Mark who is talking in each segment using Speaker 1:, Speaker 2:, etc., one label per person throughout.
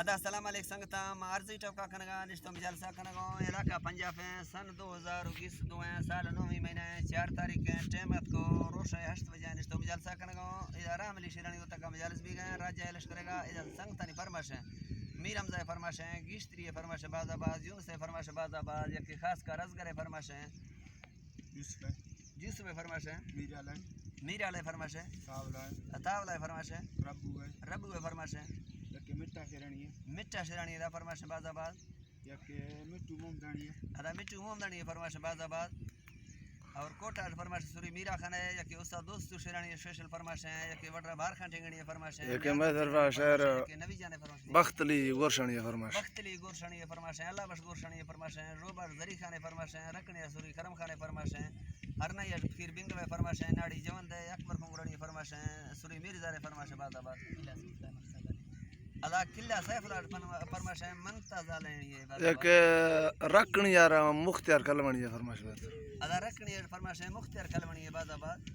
Speaker 1: ادا السلام علیکم سنگتا عارضی ٹوکا کنگا نشتم جلسہ کنگا علاقہ پنجاب ہیں سن 2021 دویں سال 9ویں مہینہ 4 تاریخ ٹیمت کو روش 8 بجے نشتم جلسہ کنگا ادارہ عملی شیرانی تک مجالس بھی گئے راجہ الش کرے گا ادھر سنگتانی فرماش ہے میر حمزہ فرماش ہیں گیشتری فرماش باز آباد یونس فرماش باز آباد یک خاص کا رزگر فرماش ہیں یوسف فرماش ہیں میر علیہ فرماش ہے تاولہ فرماش ہے ربو فرماش ہے مٹا شیرانی دا فرماش باز آباد مٹو مومدانی فرماش باز آباد اور کوٹا فرماش سوری میرا خان ہے یا کہ استاد دوست شیرانی اسپیشل فرماش ہے یا کہ وڈرا بار خان ٹنگڑی فرماش ہے
Speaker 2: کہ میں فرماش شہر
Speaker 1: نبی جان فرماش
Speaker 2: بختلی گورشانی فرماش
Speaker 1: بختلی گورشانی فرماش ہے اللہ بش گورشانی فرماش ہے روبر زری خان فرماش ہے رکھنے سوری کرم خان فرماش ہے ہرنا یا پھر بنگ میں فرماش ہے ناڑی جوند ہے اکبر کنگڑانی فرماش ہے سوری میرزا فرماش باز آباد ادا قلعہ سیف اللہ فرماش ہے منتظر لینی ہے
Speaker 2: ایک رکنی یار مختار کلمانی فرماش بات
Speaker 1: ادا رکنی فرماش ہے مختار کلمانی باز آباد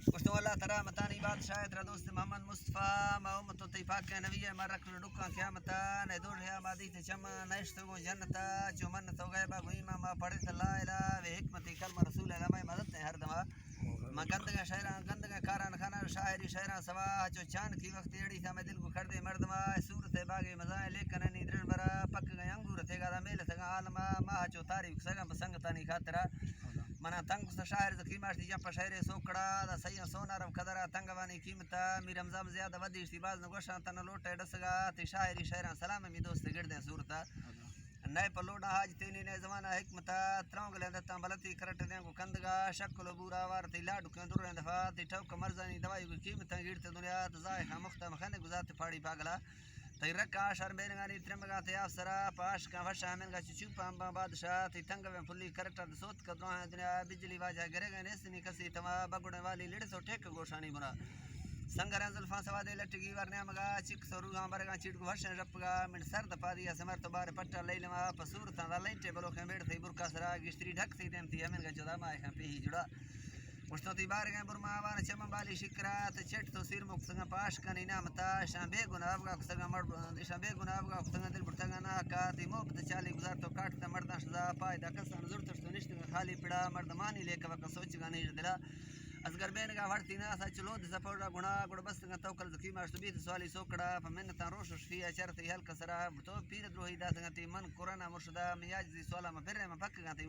Speaker 1: کشتو اللہ تعالی متانی بادشاہ ترا دوست محمد مصطفی ما امت تی پاک نبی ما رکن ڈکا قیامت نے دور ہے آبادی تے چم نشتو جنت چمن تو گئے با گویما ما پڑھت لا الہ و حکمت کلمہ رسول اللہ میں مدد ہے ہر دما ما گندگا شہران گندگا کاران خانہ شاعری شہران سوا جو چاند کی وقت ایڑی تھا میں دل کو کر دے مردما صورت باغ مزائے لیکن نی در برا پک گئے انگور تھے گا میل تھا عالم ما جو تاریخ سگم سنگتانی خاطرہ منا تنگ سے شاعر قیمت دی جپ شہر سوکڑا دا سیا سونا رم قدرہ تنگوانی قیمت می رمضان زیادہ ودیش دی باز نگوشان تن لوٹے ڈسگا تی شاعری شہران سلام می دوست گردے صورتا نئے پلوڑا حاج تینی نئے زمانہ حکمتا ترونگ لیندتا بلتی کرٹ دیں کو کندگا شکل و بورا وارتی لاڈو کن در اندفا تی ٹوک مرزانی دوائی کو قیمتا گیرتے دنیا تزائخ مختہ مخنے گزارت پاڑی پاگلا تی رکا شر بیرنگانی ترمگا تی آفسرا پاش کا وشا منگا چوپا امبا بادشاہ تی تنگویں پلی کرٹا سوت کا دروہ دنیا بجلی واجہ گرے گئے نیسنی کسی تما بگوڑے والی لڑ سو ٹھیک گوشانی برا سنگر زلفاں سوادے لٹگی ورنیا مگا چک سو روحاں برگاں چیٹ کو وشن رپگا من سرد پادیا سمر تو بار پٹا لے لما پسورتاں دا لینٹے بلو کھیں بیڑ تھی برکا سرا گشتری ڈھک تھی دیم تھی ہمیں گا جدا مائے کھیں پیہی جڑا مشتو تی بار گئے برما آوان چمن بالی شکرات چٹ تو سیر مک سنگا پاش کنی نامتا شان بے گناہ افگا کسنگا مرد شان بے گناہ افگا کسنگا دل برتگا ناکا تی محبت چالی گزار تو کاٹتا مردان شدا پائے دا کسان زورتش تو نشتگا خالی پڑا مردمانی لے کبکا سوچگا نیج دلا از گربین کا ورتی نا سا چلو دس پوڑا گنا گڑ بستنگا توکل زکی ماش بیت سوالی سوکڑا فمنتا روش شفیا چرتی ہلکا سرا تو پیر دروہی داسنگا تی من قرآن مرشدہ میاج دی سوالا ما پھر ما پک گا تی